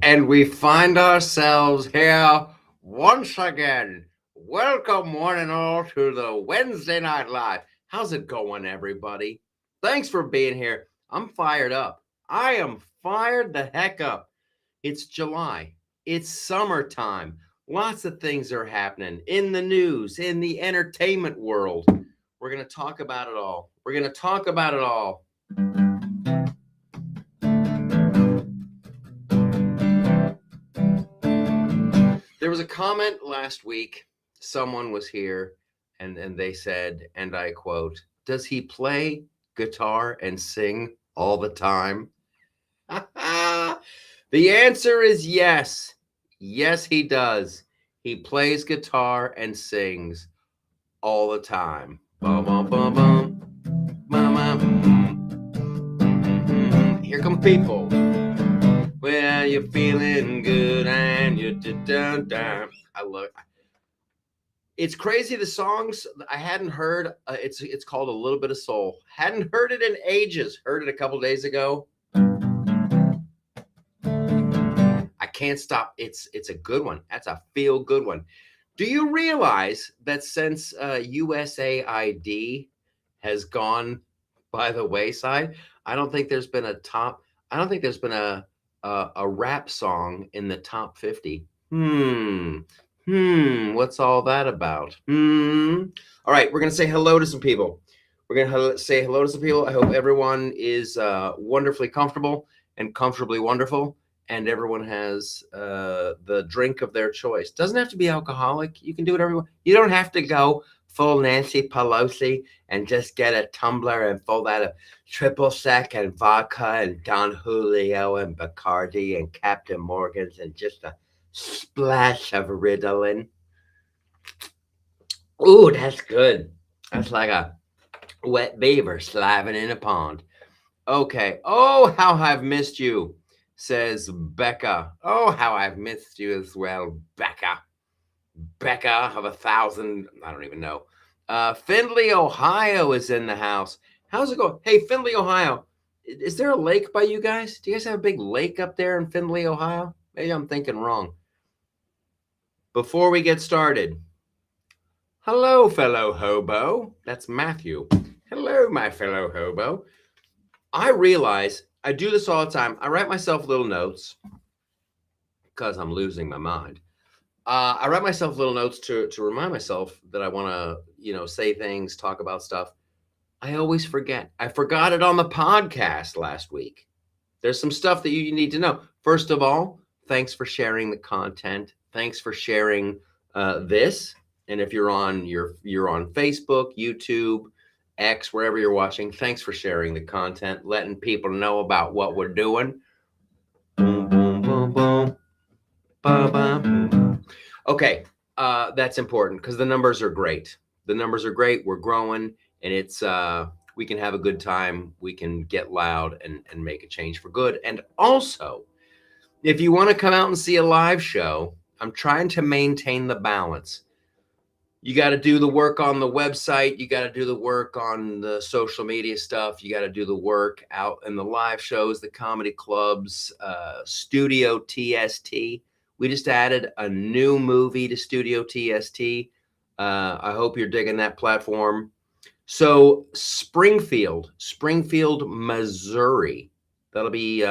And we find ourselves here once again. Welcome, one and all, to the Wednesday Night Live. How's it going, everybody? Thanks for being here. I'm fired up. I am fired the heck up. It's July, it's summertime. Lots of things are happening in the news, in the entertainment world. We're going to talk about it all. We're going to talk about it all. There was a comment last week. Someone was here and they said, and I quote, "Does he play guitar and sing all the time?" The answer is yes. Yes, he does. He plays guitar and sings all the time. Bum, bum, bum, bum. Bum, bum. Here come people. Well, you're feeling good and you're dun dun. I love it. It's crazy. The songs I hadn't heard. It's called A Little Bit of Soul. Hadn't heard it in ages. Heard it a couple days ago. I can't stop. It's a good one. That's a feel good one. Do you realize that since USAID has gone by the wayside, I don't think there's been a rap song in the top 50. What's all that about? All right, we're going to say hello to some people. We're going to say hello to some people. I hope everyone is wonderfully comfortable and comfortably wonderful, and everyone has the drink of their choice. Doesn't have to be alcoholic. You can do whatever you want. You don't have to go full Nancy Pelosi and just get a tumbler and full that of triple sec and vodka and Don Julio and Bacardi and Captain Morgan's and just a splash of Ritalin. Ooh, that's good. That's like a wet beaver slaving in a pond. Okay. Oh, how I've missed you, says Becca. Oh, how I've missed you as well, Becca. Becca of 1,000. I don't even know. Findlay, Ohio is in the house. How's it going? Hey, Findlay, Ohio. Is there a lake by you guys? Do you guys have a big lake up there in Findlay, Ohio? Maybe I'm thinking wrong. Before we get started, hello, fellow hobo. That's Matthew. Hello, my fellow hobo. I realize I do this all the time. I write myself little notes because I'm losing my mind. I write myself little notes to remind myself that I want to, say things, talk about stuff. I always forget. I forgot it on the podcast last week. There's some stuff that you need to know. First of all, thanks for sharing the content. Thanks for sharing this. And if you're on Facebook, YouTube, X, wherever you're watching, thanks for sharing the content, letting people know about what we're doing. Boom, boom, boom, boom. Ba-ba. Okay, that's important because the numbers are great. The numbers are great. We're growing, and it's we can have a good time. We can get loud and make a change for good. And also, if you want to come out and see a live show, I'm trying to maintain the balance. You got to do the work on the website. You got to do the work on the social media stuff. You got to do the work out in the live shows, the comedy clubs, Studio TST. We just added a new movie to Studio TST. I hope you're digging that platform. So Springfield, Missouri. That'll be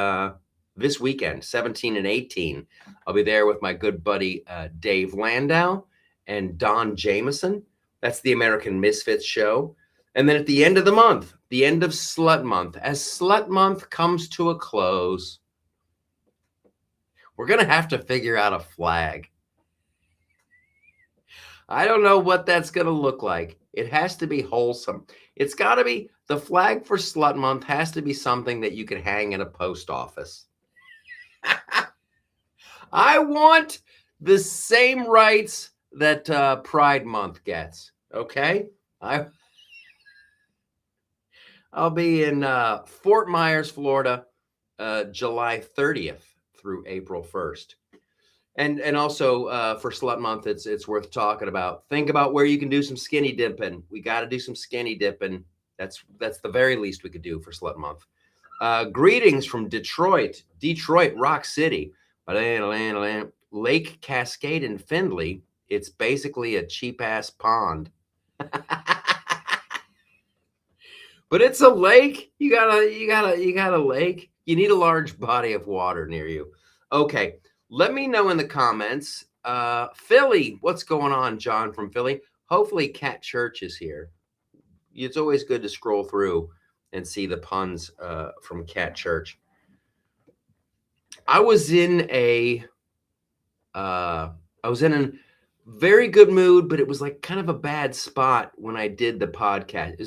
this weekend, 17 and 18. I'll be there with my good buddy Dave Landau and Don Jameson. That's the American Misfits show. And then at the end of the month, the end of Slut Month, as Slut Month comes to a close, we're going to have to figure out a flag. I don't know what that's going to look like. It has to be wholesome. It's got to be, the flag for Slut Month has to be something that you can hang in a post office. I want the same rights that Pride Month gets. Okay? I'll be in Fort Myers, Florida, July 30th through April 1st. And also for Slut Month, it's worth talking about. Think about where you can do some skinny dipping. We got to do some skinny dipping. That's the very least we could do for Slut Month. Greetings from Detroit, Rock City. Lake Cascade in Findlay. It's basically a cheap ass pond. But it's a lake. You got a lake. You need a large body of water near you. Okay. Let me know in the comments. Philly, what's going on, John from Philly? Hopefully Cat Church is here. It's always good to scroll through and see the puns from Cat Church. I was in a very good mood, but it was like kind of a bad spot when I did the podcast.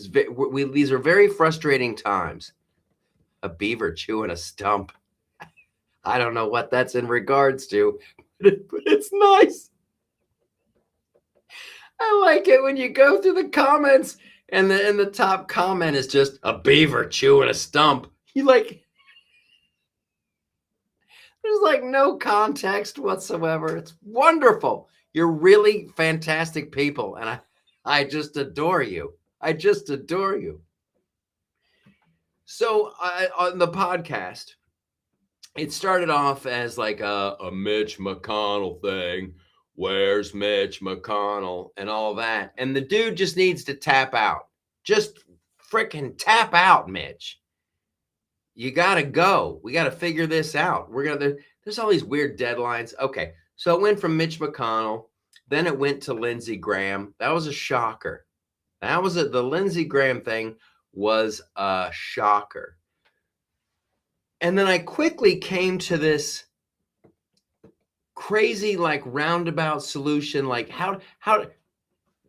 These are very frustrating times. A beaver chewing a stump. I don't know what that's in regards to, but it's nice. I like it when you go through the comments and the top comment is just a beaver chewing a stump. You like, there's like no context whatsoever. It's wonderful. You're really fantastic people, and I just adore you. I just adore you. So on the podcast, it started off as like a Mitch McConnell thing. Where's Mitch McConnell and all that? And the dude just needs to tap out. Just freaking tap out, Mitch. You got to go. We got to figure this out. There's all these weird deadlines. Okay. So it went from Mitch McConnell. Then it went to Lindsey Graham. That was a shocker. The Lindsey Graham thing was a shocker. And then I quickly came to this crazy, like, roundabout solution. Like how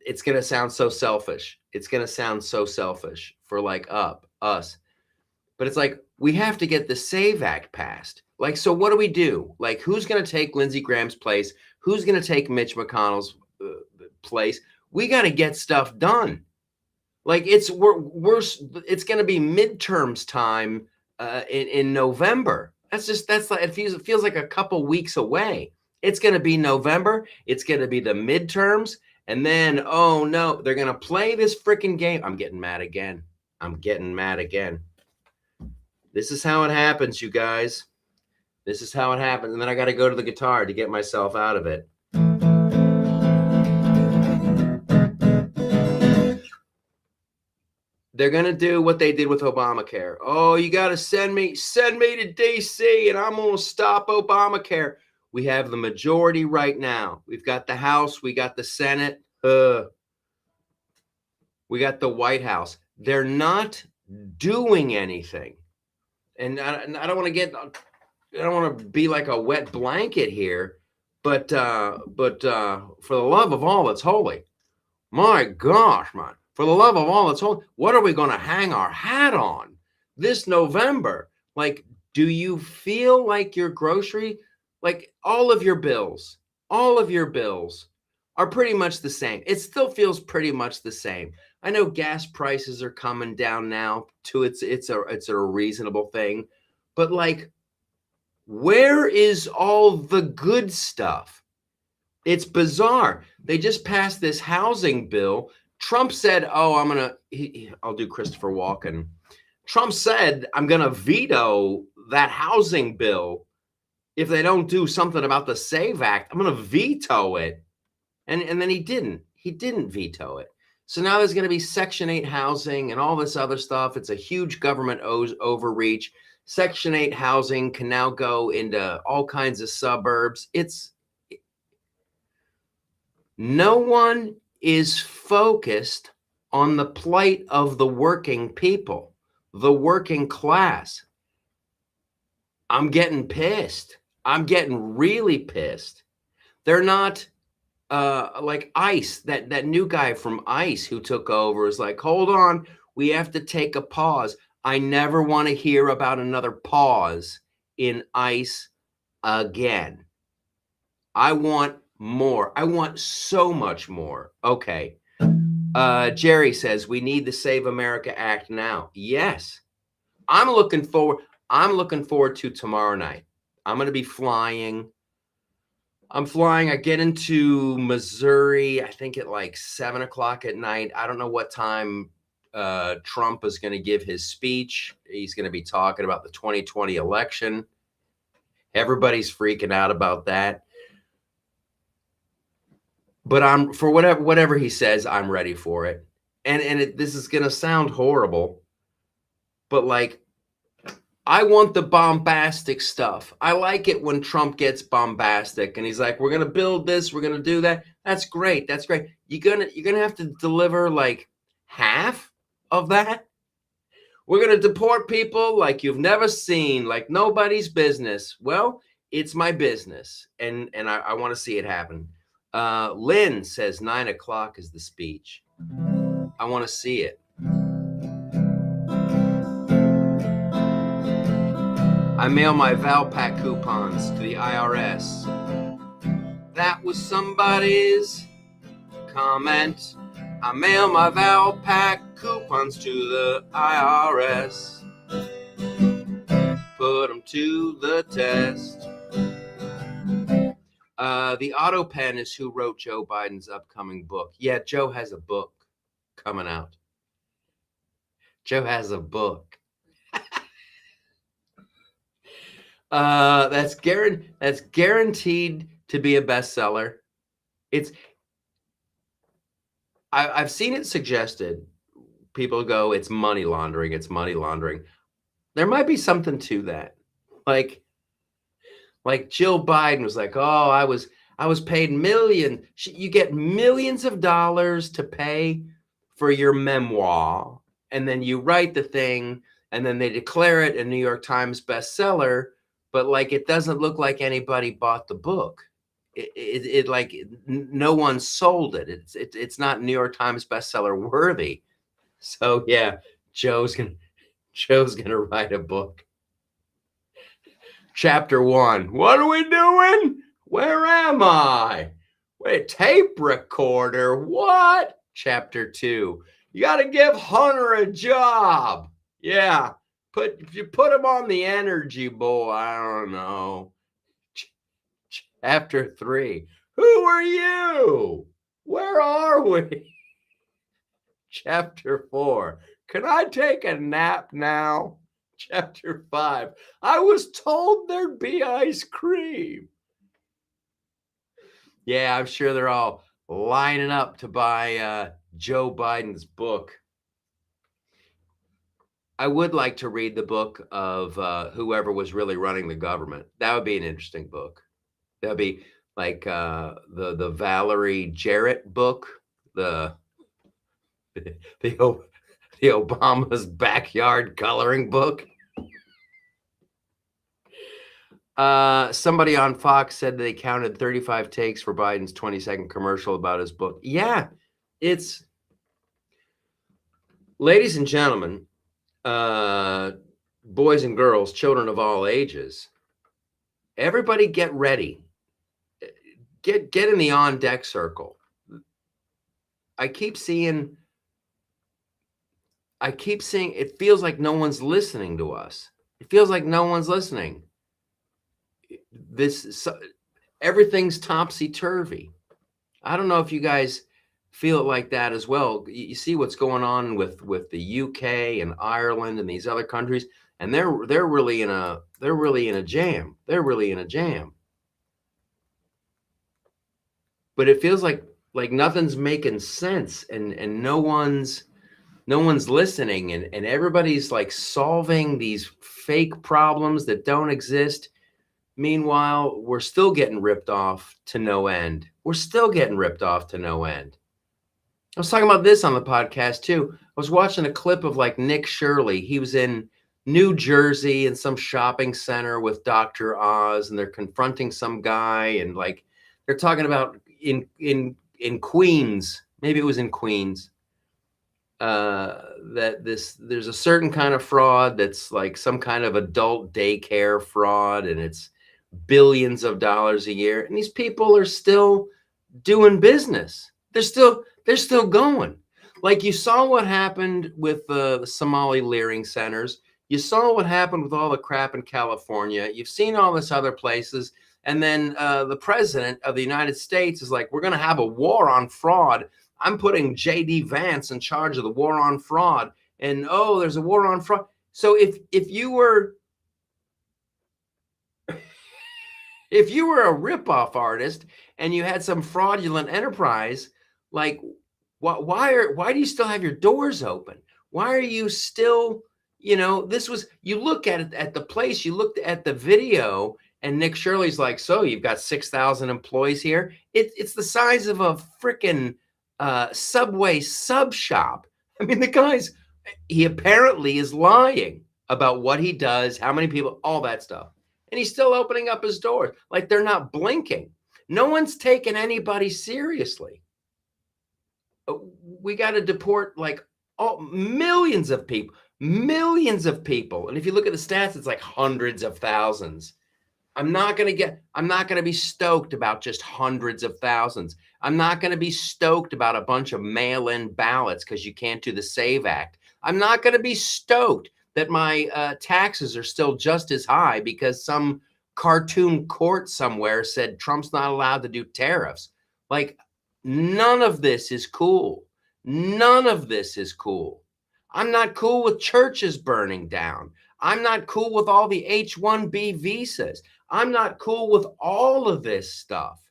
it's going to sound so selfish. It's going to sound so selfish for like us. But it's like, we have to get the SAVE Act passed. Like, so what do we do? Like, who's going to take Lindsey Graham's place? Who's going to take Mitch McConnell's place? We got to get stuff done. Like, it's going to be midterms time in November. That's like, it feels like a couple weeks away. It's going to be November. It's going to be the midterms. And then, oh no, they're going to play this freaking game. I'm getting mad again. This is how it happens, you guys. This is how it happens. And then I got to go to the guitar to get myself out of it. They're going to do what they did with Obamacare. Oh, you got to send me to D.C. and I'm going to stop Obamacare. We have the majority right now. We've got the House. We got the Senate. We got the White House. They're not doing anything. And I don't want to be like a wet blanket here, but for the love of all that's holy, my gosh, man, for the love of all that's holy, what are we going to hang our hat on this November? Like, do you feel like your grocery, like all of your bills are pretty much the same? It still feels pretty much the same. I know gas prices are coming down now to it's a reasonable thing, but like, where is all the good stuff? It's bizarre. They just passed this housing bill. Trump said, "Oh, I'll do Christopher Walken." Trump said, "I'm going to veto that housing bill if they don't do something about the SAVE Act. I'm going to veto it." And then he didn't veto it. So now there's going to be Section 8 housing and all this other stuff. It's a huge government overreach. Section 8 housing can now go into all kinds of suburbs. No one is focused on the plight of the working people, the working class. I'm getting pissed. I'm getting really pissed. They're not like ICE, that new guy from ICE who took over is like, hold on, we have to take a pause. I never want to hear about another pause in ICE again. I want more. I want so much more. Okay. Jerry says we need the Save America Act now. Yes. I'm looking forward to tomorrow night. I'm going to be flying. I get into Missouri, I think at like 7:00 at night. I don't know what time Trump is going to give his speech. He's going to be talking about the 2020 election. Everybody's freaking out about that. But I'm for whatever he says, I'm ready for it. And this is gonna sound horrible, but like I want the bombastic stuff. I like it when Trump gets bombastic and he's like, "We're gonna build this, we're gonna do that." That's great. That's great. You're gonna have to deliver like half of that. We're gonna deport people like you've never seen, like nobody's business. Well, it's my business, and I want to see it happen. Lynn says 9 o'clock is the speech. I want to see it. I mail my Valpak coupons to the IRS. That was somebody's comment. I mail my Valpak coupons to the IRS. Put them to the test. The Auto Pen is who wrote Joe Biden's upcoming book. Yeah, Joe has a book coming out. Joe has a book. That's guaranteed to be a bestseller. I've seen it suggested. People go, it's money laundering. It's money laundering. There might be something to that. Like Jill Biden was like, oh, I was paid millions. You get millions of dollars to pay for your memoir, and then you write the thing, and then they declare it a New York Times bestseller, but like it doesn't look like anybody bought the book. It like no one sold it. It's not New York Times bestseller worthy. So yeah, Joe's gonna write a book. Chapter 1. What are we doing? Where am I? Wait, tape recorder. What? Chapter 2. You got to give Hunter a job. Yeah. If you put him on the energy bowl, I don't know. Chapter 3. Who are you? Where are we? Chapter 4. Can I take a nap now? Chapter 5. I was told there'd be ice cream. Yeah, I'm sure they're all lining up to buy Joe Biden's book. I would like to read the book of whoever was really running the government. That would be an interesting book. That would be like the Valerie Jarrett book, the Obama's backyard coloring book. Somebody on Fox said they counted 35 takes for Biden's 20-second commercial about his book. Yeah, it's, ladies and gentlemen, boys and girls, children of all ages, everybody get ready. Get in the on deck circle. I keep seeing it feels like no one's listening to us. It feels like no one's listening. Everything's topsy-turvy. I don't know if you guys feel it like that as well. You see what's going on with the UK and Ireland and these other countries, and they're really in a jam. They're really in a jam. But it feels like nothing's making sense, and no one's listening, and everybody's like solving these fake problems that don't exist. Meanwhile, we're still getting ripped off to no end. We're still getting ripped off to no end. I was talking about this on the podcast too. I was watching a clip of like Nick Shirley. He was in New Jersey in some shopping center with Dr. Oz, and they're confronting some guy, and like they're talking about in Queens, maybe it was in Queens, that there's a certain kind of fraud that's like some kind of adult daycare fraud, and it's billions of dollars a year, and these people are still doing business. They're still going. Like you saw what happened with the Somali Leering centers. You saw what happened with all the crap in California. You've seen all this other places. And then the president of the United States is like, we're going to have a war on fraud. I'm putting J.D. Vance in charge of the war on fraud. And, oh, there's a war on fraud. So if you were If you were a ripoff artist and you had some fraudulent enterprise, like why do you still have your doors open? Why are you still, this was, you look at it at the place, you looked at the video, and Nick Shirley's like, so you've got 6,000 employees here. It's the size of a freaking Subway sub shop. I mean, he apparently is lying about what he does, how many people, all that stuff. And he's still opening up his doors like they're not blinking. No one's taking anybody seriously. We got to deport like millions of people. And if you look at the stats, it's like hundreds of thousands. I'm not going to be stoked about just hundreds of thousands. I'm not going to be stoked about a bunch of mail-in ballots because you can't do the SAVE Act. I'm not going to be stoked that my taxes are still just as high because some cartoon court somewhere said Trump's not allowed to do tariffs. Like, none of this is cool. None of this is cool. I'm not cool with churches burning down. I'm not cool with all the H-1B visas. I'm not cool with all of this stuff.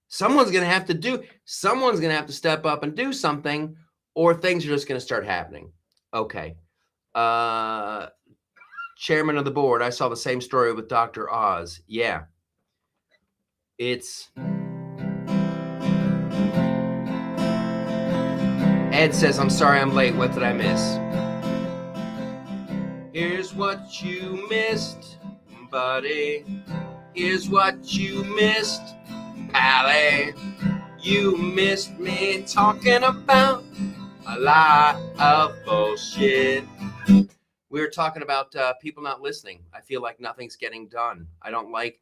Someone's going to have to step up and do something, or things are just going to start happening. Okay. Chairman of the board, I saw the same story with Dr. Oz. Yeah. Ed says, I'm sorry I'm late. What did I miss? Here's what you missed, buddy. Here's what you missed, Pally. You missed me talking about a lot of bullshit. We were talking about people not listening. I feel like nothing's getting done. I don't like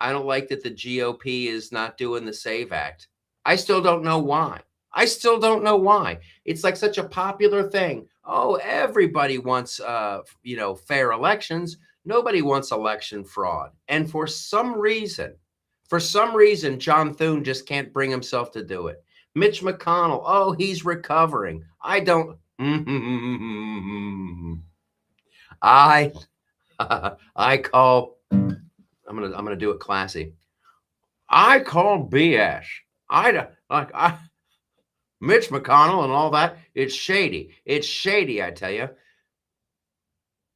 that the GOP is not doing the SAVE Act. I still don't know why. It's like such a popular thing. Oh, everybody wants, fair elections. Nobody wants election fraud. And for some reason, John Thune just can't bring himself to do it. Mitch McConnell, oh, he's recovering. I'm gonna do it classy. I call BS. Mitch McConnell and all that, it's shady. It's shady, I tell you.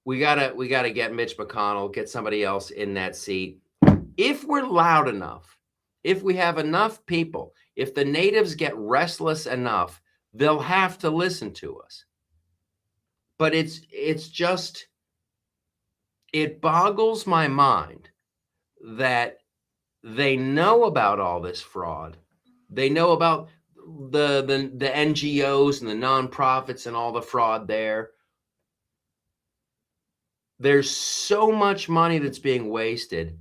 We gotta get Mitch McConnell, get somebody else in that seat. If we're loud enough, if we have enough people, if the natives get restless enough, they'll have to listen to us. But it's just, it boggles my mind that they know about all this fraud. They know about the NGOs and the nonprofits and all the fraud there. There's so much money that's being wasted,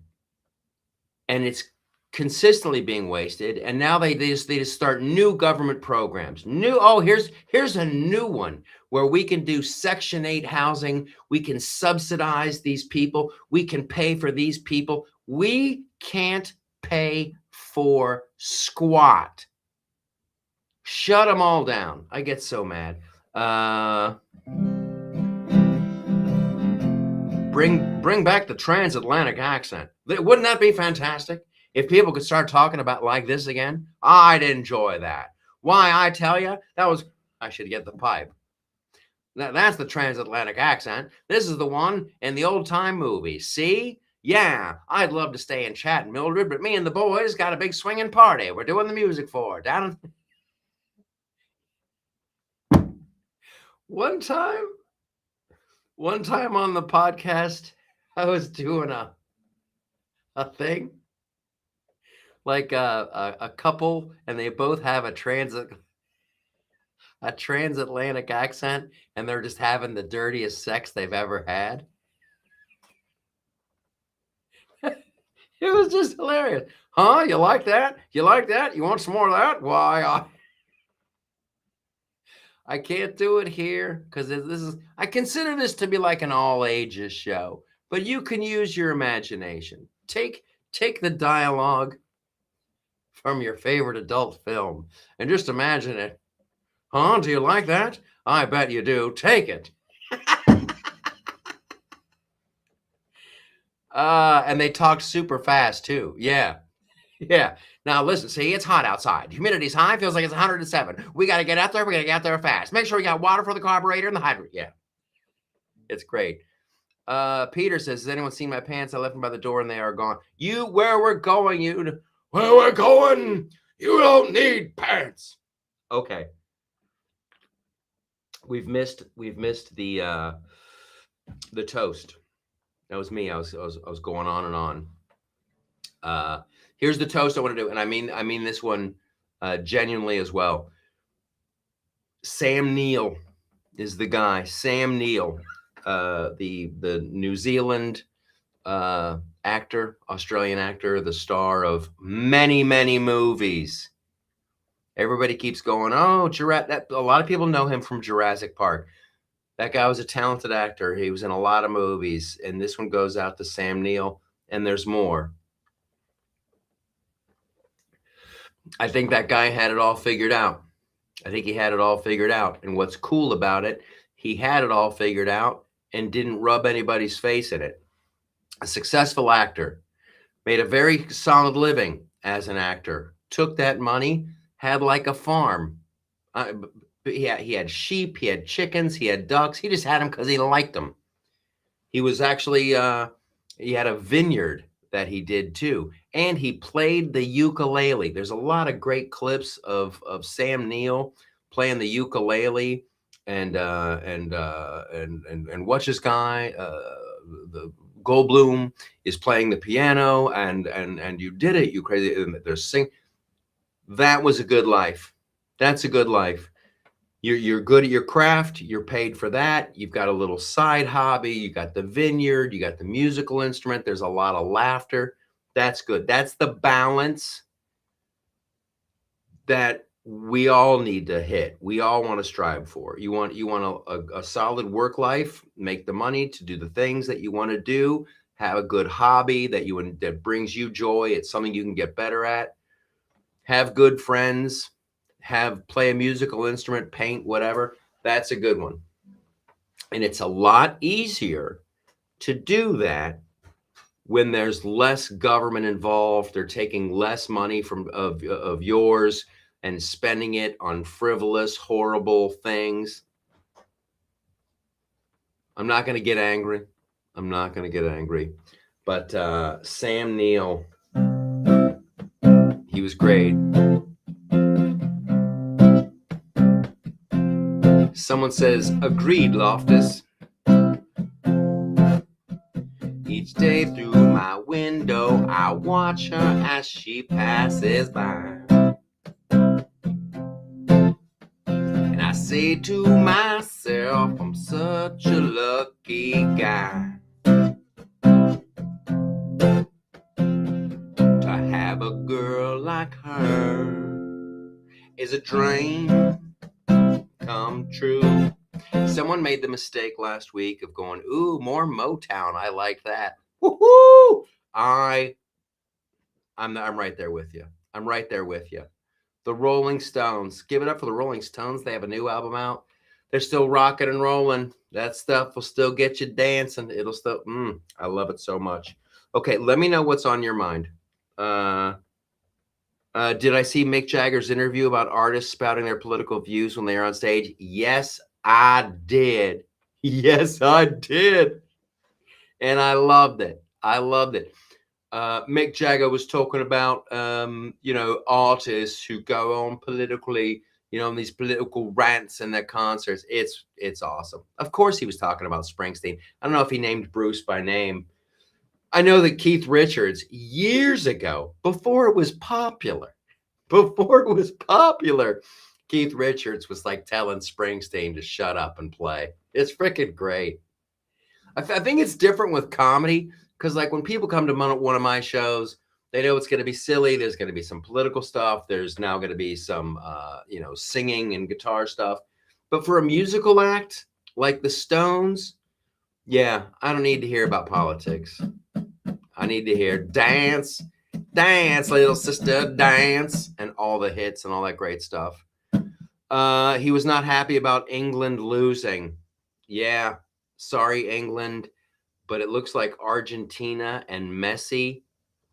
and it's consistently being wasted. And now they just start new government programs. Here's a new one where we can do Section 8 housing. We can subsidize these people. We can pay for these people. We can't pay for squat. Shut them all down. I get so mad. Bring back the transatlantic accent. Wouldn't that be fantastic? If people could start talking about like this again, I'd enjoy that. Why, I tell you, I should get the pipe. That's the transatlantic accent. This is the one in the old time movies. See? Yeah, I'd love to stay and chat, Mildred, but me and the boys got a big swinging party we're doing the music for. Down One time on the podcast, I was doing a thing like a couple, and they both have a transatlantic accent, and they're just having the dirtiest sex they've ever had. It was just hilarious. Huh? You like that? You like that? You want some more of that? Why? I can't do it here because I consider this to be like an all ages show, but you can use your imagination. Take the dialogue from your favorite adult film and just imagine it. Huh? Do you like that? I bet you do. Take it. And they talked super fast too. Yeah. Yeah. Now listen, see, it's hot outside. Humidity's high, feels like it's 107. We got to get out there. We got to get out there fast. Make sure we got water for the carburetor and the hydrant. Yeah. It's great. Peter says, has anyone seen my pants? I left them by the door and they are gone. Where we're going, where we're going, you don't need pants. Okay. We've missed the toast. That was me. I was going on and on. Here's the toast I want to do, and I mean this one genuinely as well. Sam Neill is the guy. Sam Neill, the New Zealand actor, Australian actor, the star of many movies. Everybody keeps going, oh, a lot of people know him from Jurassic Park. That guy was a talented actor. He was in a lot of movies, and this one goes out to Sam Neill, and there's more. I think that guy had it all figured out. I think he had it all figured out. And what's cool about it, he had it all figured out and didn't rub anybody's face in it. A successful actor, made a very solid living as an actor, took that money, had like a farm. He had sheep, he had chickens, he had ducks. He just had them because he liked them. He was actually, he had a vineyard that he did too. And he played the ukulele. There's a lot of great clips of Sam Neill playing the ukulele and what's his guy? The Goldblum is playing the piano and you did it, you crazy. And they're singing. That was a good life. That's a good life. You're good at your craft. You're paid for that. You've got a little side hobby. You got the vineyard. You got the musical instrument. There's a lot of laughter. That's good. That's the balance that we all need to hit. We all want to strive for. You want a solid work life, make the money to do the things that you want to do, have a good hobby that brings you joy. It's something you can get better at. Have good friends. Play a musical instrument, paint, whatever. That's a good one. And it's a lot easier to do that when there's less government involved. They're taking less money of yours and spending it on frivolous, horrible things. I'm not going to get angry. But Sam Neill, he was great. Someone says, agreed, Loftus. Each day through my window, I watch her as she passes by. And I say to myself, I'm such a lucky guy to have a girl like her is a dream come true. Someone made the mistake last week of going, ooh, more Motown. I like that. Woohoo! I'm right there with you. I'm right there with you. The Rolling Stones. Give it up for the Rolling Stones. They have a new album out. They're still rocking and rolling. That stuff will still get you dancing. It'll still, I love it so much. Okay, let me know what's on your mind. Did I see Mick Jagger's interview about artists spouting their political views when they are on stage? Yes, I did. Yes, I did. And I loved it. Mick Jagger was talking about, artists who go on politically, in these political rants in their concerts. It's awesome. Of course, he was talking about Springsteen. I don't know if he named Bruce by name. I know that Keith Richards, years ago, before it was popular, Keith Richards was like telling Springsteen to shut up and play. It's freaking great. I think it's different with comedy because, like, when people come to one of my shows, they know it's going to be silly. There's going to be some political stuff. There's now going to be some, singing and guitar stuff. But for a musical act like the Stones, yeah, I don't need to hear about politics. I need to hear dance, little sister, dance, and all the hits and all that great stuff. He was not happy about England losing. Yeah, sorry, England. but it looks like Argentina and Messi.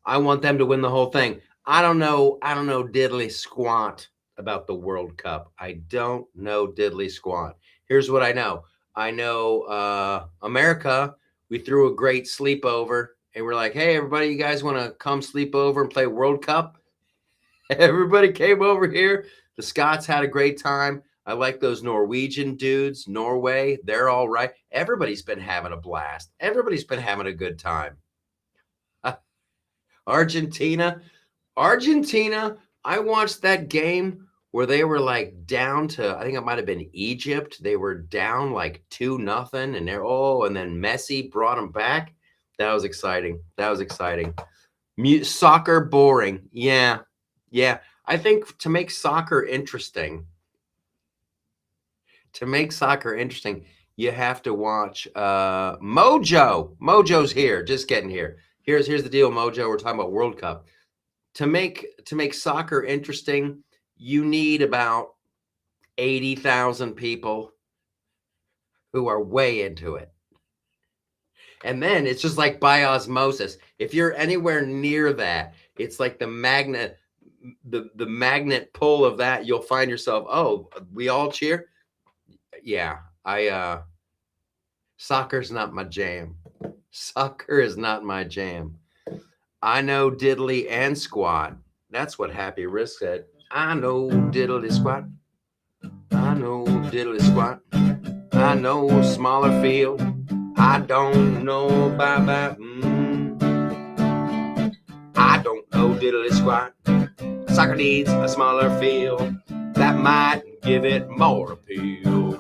I want them to win the whole thing. I don't know diddly squat about the World Cup. I don't know diddly squat. Here's what I know. I know America, we threw a great sleepover and we're like, hey, everybody, you guys want to come sleep over and play World Cup? Everybody came over here. The Scots had a great time. I like those Norwegian dudes. Norway, they're all right. Everybody's been having a blast. Everybody's been having a good time. Argentina, I watched that game where they were like down to, I think it might have been Egypt. They were down like 2-0 and and then Messi brought them back. That was exciting. That was exciting. Soccer boring. Yeah. Yeah. I think to make soccer interesting, you have to watch Mojo. Mojo's here, just getting here. Here's the deal, Mojo. We're talking about World Cup. To make soccer interesting, you need about 80,000 people who are way into it. And then it's just like by osmosis. If you're anywhere near that, it's like the magnet pull of that, you'll find yourself, oh, we all cheer. Yeah, soccer's not my jam. Soccer is not my jam. I know diddly and squat. That's what Happy Risk said. I know diddly squat. I know diddly squat. I know smaller field. I don't know about I don't know diddly squat. Soccer needs a smaller field. That might give it more appeal.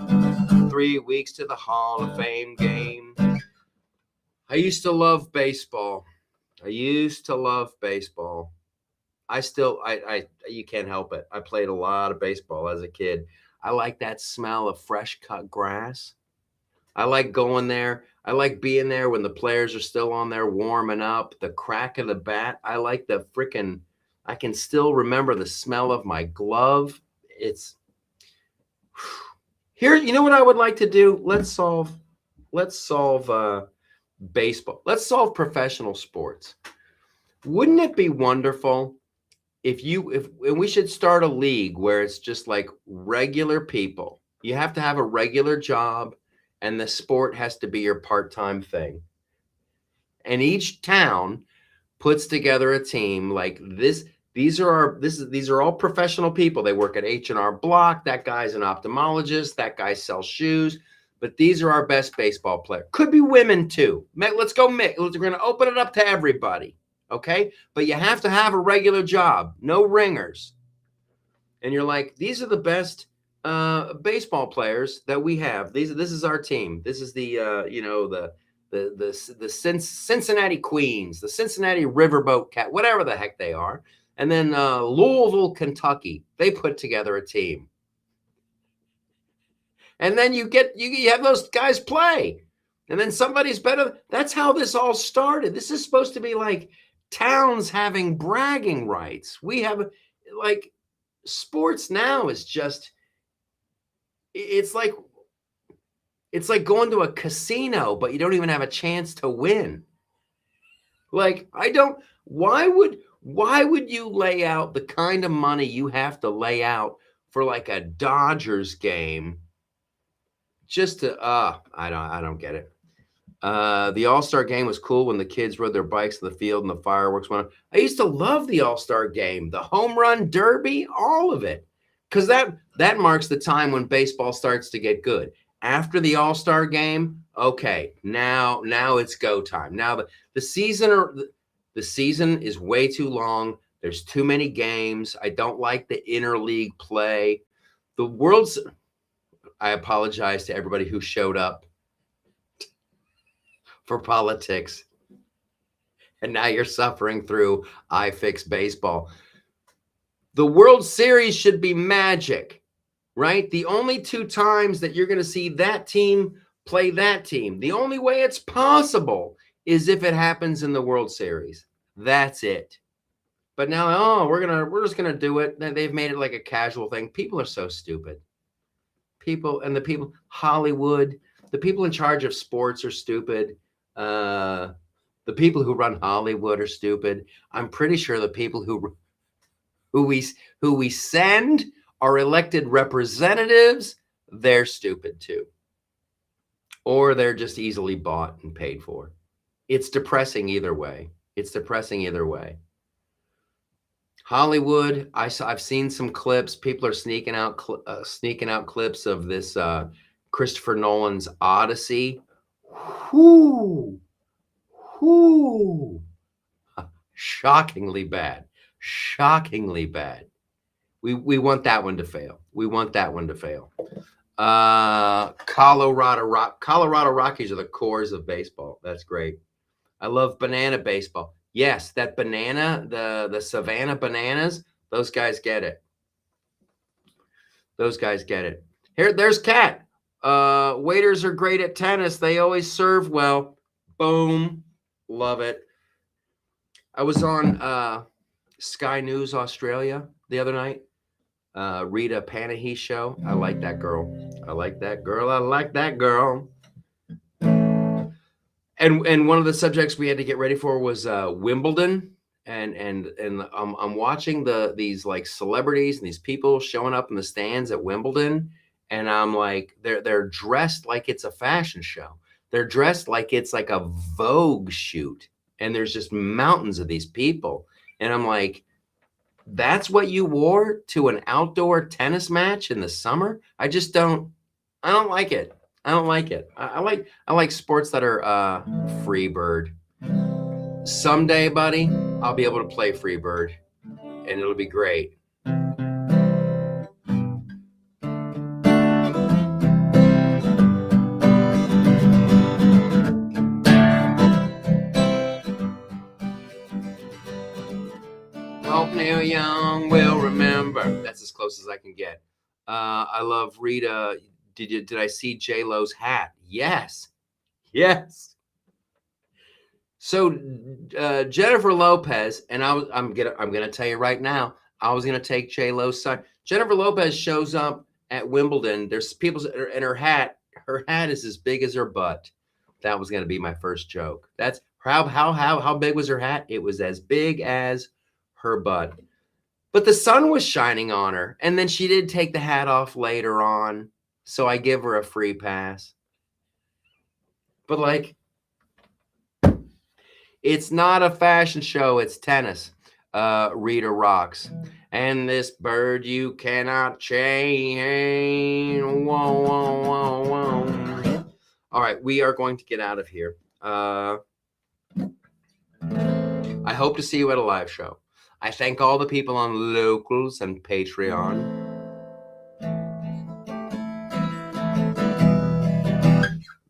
3 weeks to the Hall of Fame game. I used to love baseball. I still, you can't help it. I played a lot of baseball as a kid. I like that smell of fresh cut grass. I like going there. I like being there when the players are still on there warming up, the crack of the bat. I like I can still remember the smell of my glove. It's here. You know what I would like to do? Let's solve baseball. Let's solve professional sports. Wouldn't it be wonderful if we should start a league where it's just like regular people. You have to have a regular job and the sport has to be your part-time thing. And each town puts together a team like this. These are all professional people. They work at H&R Block. That guy's an ophthalmologist. That guy sells shoes. But these are our best baseball players. Could be women too. Let's go mix. We're going to open it up to everybody. Okay? But you have to have a regular job. No ringers. And you're like, these are the best baseball players that we have. This is our team. This is the Cincinnati Queens, the Cincinnati Riverboat Cat, whatever the heck they are. And then Louisville, Kentucky, they put together a team. And then you have those guys play. And then somebody's better. That's how this all started. This is supposed to be like towns having bragging rights. We have like sports now is just, it's like going to a casino, but you don't even have a chance to win. Like, why would you lay out the kind of money you have to lay out for like a Dodgers game just to, I don't get it. The All-Star game was cool when the kids rode their bikes to the field and the fireworks went on. I used to love the All-Star game, the home run derby, all of it. Because that marks the time when baseball starts to get good. After the All-Star game, okay, now it's go time. Now the season is way too long. There's too many games. I don't like the interleague play. I apologize to everybody who showed up for politics. And now you're suffering through I Fix Baseball. The World Series should be magic, right? The only 2 times that you're going to see that team play that team. The only way it's possible is if it happens in the World Series. That's it. But now, we're just going to do it. They've made it like a casual thing. People are so stupid. Hollywood, the people in charge of sports are stupid. Uh, the people who run Hollywood are stupid. I'm pretty sure the people who we who we send our elected representatives, they're stupid too, or they're just easily bought and paid for. It's depressing either way. It's depressing either way. Hollywood, I've seen some clips. People are sneaking out clips of this Christopher Nolan's Odyssey. Whoo, whoo, shockingly bad, shockingly bad. We want that one to fail. We want that one to fail. Colorado Rockies are the cores of baseball. That's great. I love banana baseball. Yes, that banana, the Savannah Bananas, those guys get it. Those guys get it. Here, there's Cat. Waiters are great at tennis. They always serve well. Boom. Love it. I was on Sky News Australia the other night. Rita Panahi show. I like that girl. I like that girl. I like that girl. And one of the subjects we had to get ready for was Wimbledon. And I'm watching these like celebrities and these people showing up in the stands at Wimbledon, and I'm like, they're dressed like it's a fashion show. They're dressed like it's like a Vogue shoot, and there's just mountains of these people, and I'm like, that's what you wore to an outdoor tennis match in the summer? I don't like it. I don't like it. I like sports that are free bird. Someday, buddy, I'll be able to play free bird, and it'll be great. Hope Neil Young will remember. That's as close as I can get. I love Rita. Did I see J Lo's hat? Yes, yes. So Jennifer Lopez, and I'm gonna tell you right now, I was gonna take J Lo's side. Jennifer Lopez shows up at Wimbledon. There's people in her hat. Her hat is as big as her butt. That was gonna be my first joke. That's how big was her hat? It was as big as her butt. But the sun was shining on her, and then she did take the hat off later on. So I give her a free pass. But like, it's not a fashion show, it's tennis. Rita rocks. And this bird you cannot chain. Whoa, whoa, whoa, whoa. All right, we are going to get out of here. I hope to see you at a live show. I thank all the people on Locals and Patreon.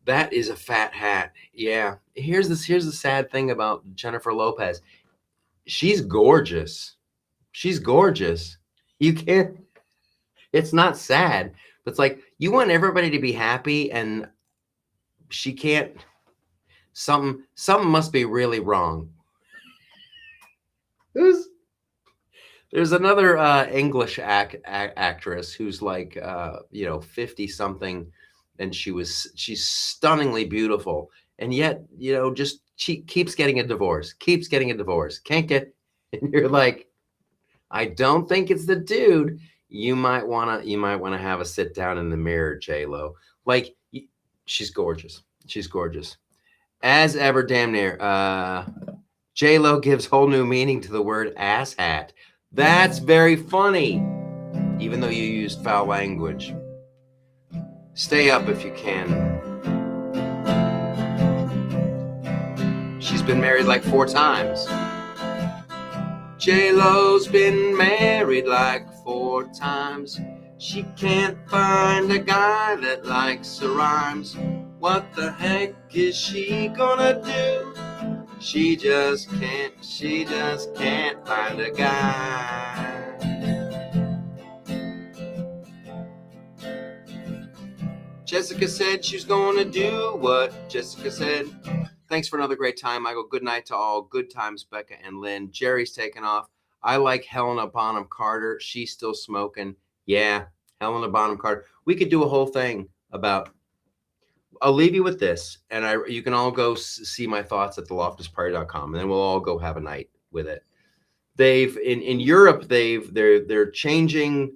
That is a fat hat. Yeah. Here's the sad thing about Jennifer Lopez. She's gorgeous. She's gorgeous. You can't. It's not sad, but it's like you want everybody to be happy, and she can't. Something must be really wrong. There's another English actress who's like 50 something, and she's stunningly beautiful, and yet just she keeps getting a divorce, can't get, and you're like, I don't think it's the dude. You might wanna have a sit down in the mirror, J-Lo. Like, she's gorgeous. She's gorgeous as ever, damn near. J-Lo gives whole new meaning to the word ass hat. That's very funny, even though you used foul language. Stay up if you can. She's been married like 4 times. J-Lo's been married like 4 times. She can't find a guy that likes her rhymes. What the heck is she gonna do? She just can't find a guy. Jessica said she's gonna do what Jessica said. Thanks for another great time, Michael. Good night to all. Good times, Becca and Lynn. Jerry's taken off. I like Helena Bonham Carter. She's still smoking. Yeah, Helena Bonham Carter. We could do a whole thing about I'll leave you with this, and you can all go see my thoughts at theloftusparty.com, and then we'll all go have a night with it. They've in Europe, they're changing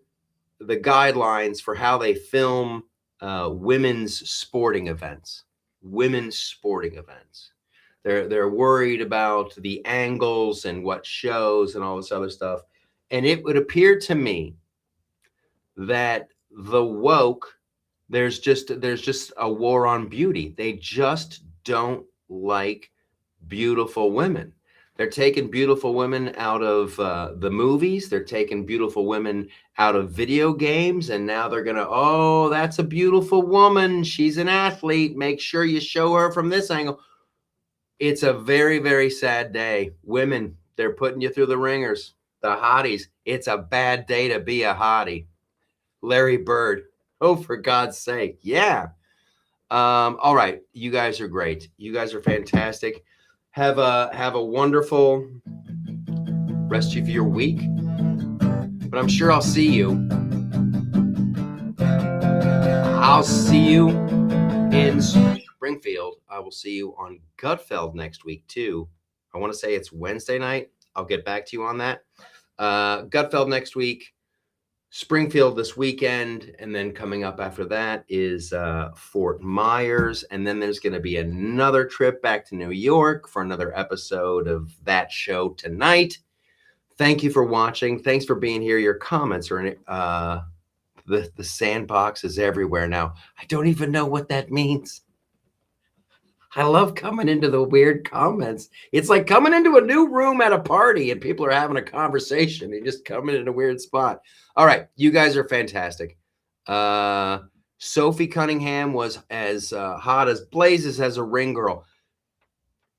the guidelines for how they film women's sporting events. Women's sporting events. They're worried about the angles and what shows and all this other stuff. And it would appear to me that the woke, there's just a war on beauty. They just don't like beautiful women. They're taking beautiful women out of the movies. They're taking beautiful women out of video games. And now they're going to, oh, that's a beautiful woman. She's an athlete. Make sure you show her from this angle. It's a very, very sad day. Women, they're putting you through the ringers. The hotties. It's a bad day to be a hottie. Larry Bird. Oh, for God's sake. Yeah. All right. You guys are great. You guys are fantastic. Have a wonderful rest of your week. But I'm sure I'll see you. I'll see you in Springfield. I will see you on Gutfeld next week too. I want to say it's Wednesday night. I'll get back to you on that. Gutfeld next week. Springfield this weekend, and then coming up after that is Fort Myers, and then there's going to be another trip back to New York for another episode of that show tonight. Thank you for watching. Thanks for being here. Your comments are in the sandbox is everywhere now. I don't even know what that means. I love coming into the weird comments. It's like coming into a new room at a party and people are having a conversation. You just come in a weird spot. All right. You guys are fantastic. Sophie Cunningham was as hot as blazes as a ring girl.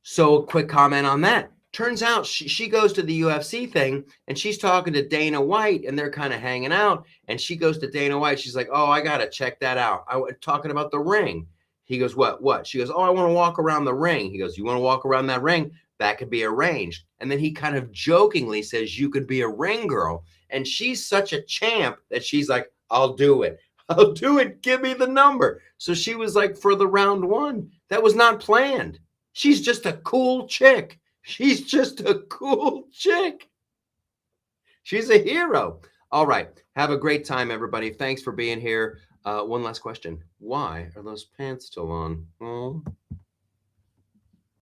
So a quick comment on that. Turns out she goes to the UFC thing and she's talking to Dana White and they're kind of hanging out. And she goes to Dana White. She's like, oh, I got to check that out. I was talking about the ring. He goes, what? She goes, oh, I want to walk around the ring. He goes, you want to walk around that ring? That could be arranged. And then he kind of jokingly says, you could be a ring girl. And she's such a champ that she's like, I'll do it. I'll do it. Give me the number. So she was like, for the round one, that was not planned. She's just a cool chick. She's just a cool chick. She's a hero. All right. Have a great time, everybody. Thanks for being here. One last question. Why are those pants still on? Oh.